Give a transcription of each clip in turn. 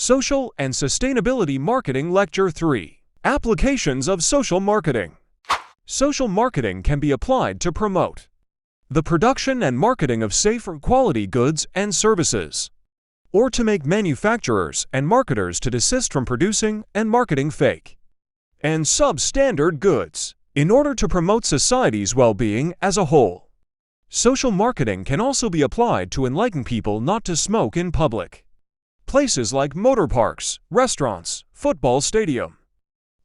Social and Sustainability Marketing Lecture 3. Applications of Social Marketing. Social marketing can be applied to promote the production and marketing of safe or quality goods and services, or to make manufacturers and marketers to desist from producing and marketing fake and substandard goods in order to promote society's well-being as a whole. Social marketing can also be applied to enlighten people not to smoke in public places like motor parks, restaurants, football stadium,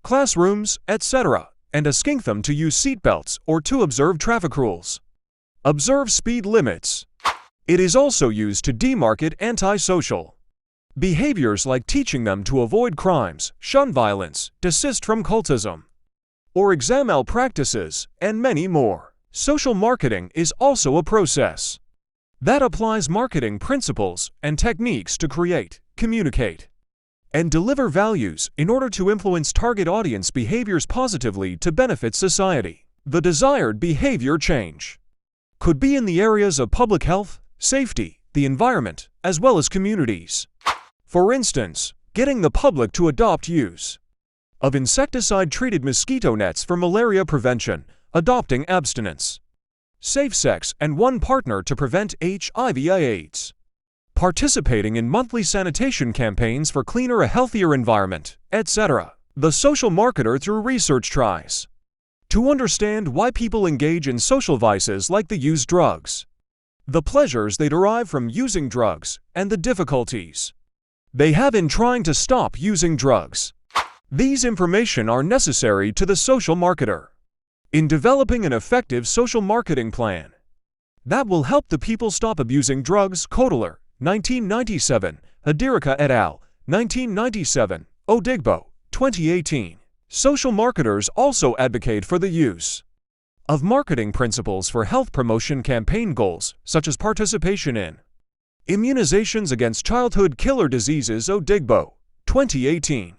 classrooms, etc., and to skink them to use seatbelts or to observe traffic rules. Observe speed limits. It is also used to demarket antisocial behaviors like teaching them to avoid crimes, shun violence, desist from cultism, or exam malpractices, and many more. Social marketing is also a process that applies marketing principles and techniques to create, communicate, and deliver values in order to influence target audience behaviors positively to benefit society. The desired behavior change could be in the areas of public health, safety, the environment, as well as communities. For instance, getting the public to adopt use of insecticide-treated mosquito nets for malaria prevention, adopting abstinence, safe sex and one partner to prevent HIV/AIDS, participating in monthly sanitation campaigns for cleaner, a healthier environment, etc. The social marketer through research tries to understand why people engage in social vices like the use drugs, the pleasures they derive from using drugs, and the difficulties they have in trying to stop using drugs. These information are necessary to the social marketer in developing an effective social marketing plan that will help the people stop abusing drugs. Kotler, 1997, Hadirika et al., 1997, Odigbo, 2018. Social marketers also advocate for the use of marketing principles for health promotion campaign goals, such as participation in immunizations against childhood killer diseases. Odigbo, 2018.